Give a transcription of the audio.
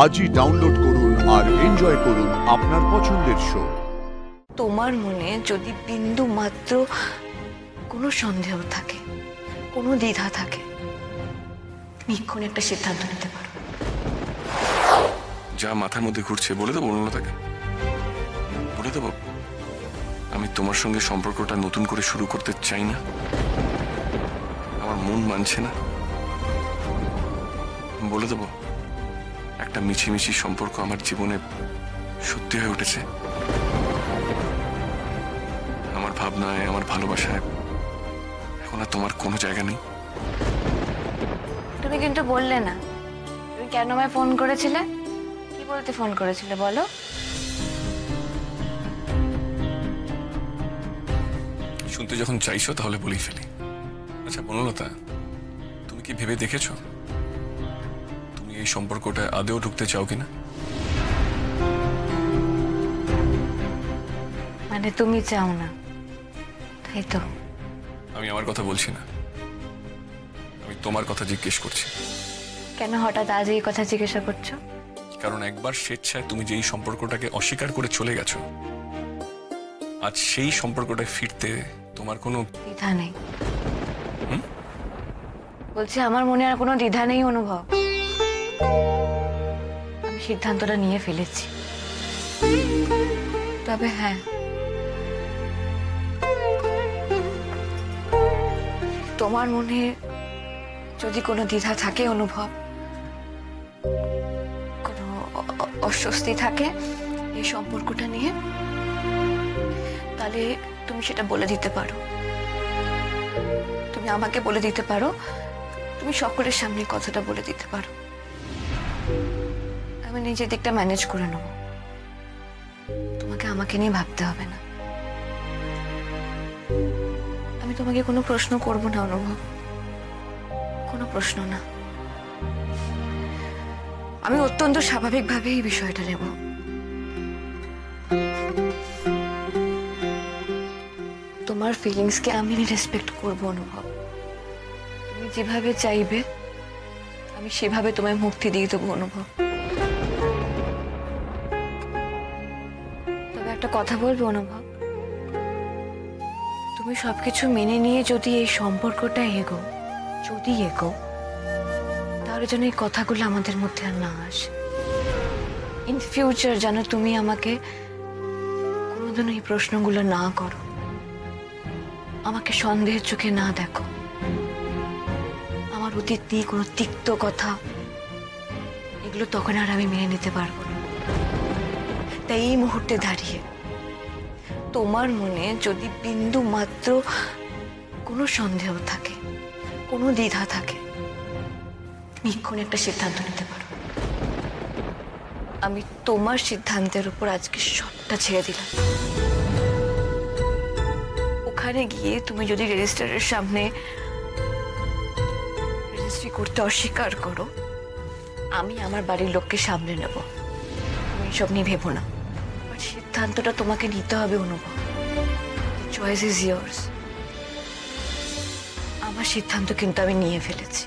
আজই ডাউনলোড করুন আর এনজয় করুন আপনার পছন্দের শো। তোমার মনে যদি বিন্দু মাত্র কোনো সন্দেহ থাকে, কোনো দ্বিধা থাকে, তুমি এক্ষুনি একটা সিদ্ধান্ত নিতে পারো। যা মাথার মধ্যে ঘুরছে বলে দেবো অন্যতাকে, বলে দেবো আমি তোমার সঙ্গে সম্পর্কটা নতুন করে শুরু করতে চাই না, আমার মন মানছে না। বলে দেবো একটা মিছিমিছি সম্পর্ক আমার জীবনে সত্যি হয়ে উঠেছে, আমার ভাবনায় আমার ভালোবাসায় এখন আর তোমার কোনো জায়গা নেই। তুমি কিন্তু বললে না তুমি কেন আমায় ফোন করেছিলে, কি বলতে ফোন করেছিলে বলো। শুনতে যখন চাইছো তাহলে বলেই ফেলি। আচ্ছা বনলতা, তুমি কি ভেবে দেখেছো তুমি এই সম্পর্কটা আদেও ঢুকতে চাও কিনা? মানে তুমি চাও না, তাই তো? আমি আমার কথা বলছি না, আমি তোমার কথা জিজ্ঞেস করছি। কেন হঠাৎ আজ এই কথা জিজ্ঞাসা করছো? কারণ একবার স্বেচ্ছায় তুমি যেই সম্পর্কটাকে অস্বীকার করে চলে গেছো, আজ সেই সম্পর্কটায় ফিরতে তোমার কোনো দ্বিধা নেই। বলছি আমার মনে আর কোনো দ্বিধা নেই অনুভব, আমি সিদ্ধান্তটা নিয়ে ফেলেছি। তবে হ্যাঁ, তোমার মনে যদি কোনো দ্বিধা থাকে অনুভব, কোনো অস্বস্তি থাকে এই সম্পর্কটা নিয়ে, তাহলে তুমি সেটা বলে দিতে পারো। তুমি আমাকে বলে দিতে পারো, তুমি সকলের সামনে কথাটা বলে দিতে পারো। আমি নিজের দিকটা ম্যানেজ করে নেব, তোমাকে আমাকে নিয়ে ভাবতে হবে না। আমি তোমাকে কোনো প্রশ্ন করব না অনুভব, কোনো প্রশ্ন না। আমি অত্যন্ত স্বাভাবিকভাবে এই বিষয়টা নেব। তোমার ফিলিংসকে আমি রেসপেক্ট করব অনুভব। তুমি যেভাবে চাইবে আমি সেভাবে তোমায় মুক্তি দিয়ে দেবো অনুভব। তবে একটা কথা বলবো অনুভব, তুমি সবকিছু মেনে নিয়ে যদি এই সম্পর্কটা যদি এগো তাহলে যেন এই কথাগুলো আমাদের মধ্যে আর না আসে। ইন ফিউচার যেন তুমি আমাকে কোনোদিন এই প্রশ্নগুলো না করো, আমাকে সন্দেহের চোখে না দেখো, আমার অতীত নিয়ে কোনো তিক্ত কথা এগুলো তখন আর আমি মেনে নিতে পারবো না। তাই এই মুহূর্তে দাঁড়িয়ে তোমার মনে যদি বিন্দু মাত্র কোনো সন্দেহ থাকে, কোনো দ্বিধা থাকে, তুমি এক্ষুনি একটা সিদ্ধান্ত নিতে পারো। আমি তোমার সিদ্ধান্তের উপর আজকে সবটা ছেড়ে দিলাম। ওখানে গিয়ে তুমি যদি রেজিস্ট্রারের সামনে রেজিস্ট্রি করতে অস্বীকার করো, আমি আমার বাড়ির লোককে সামলে নেব। তুমি এসব নিয়ে ভেবো না, বাট সিদ্ধান্তটা তোমাকে নিতে হবে অনুভব। Choice is years. আমার সিদ্ধান্ত কিন্তু আমি নিয়ে ফেলেছি।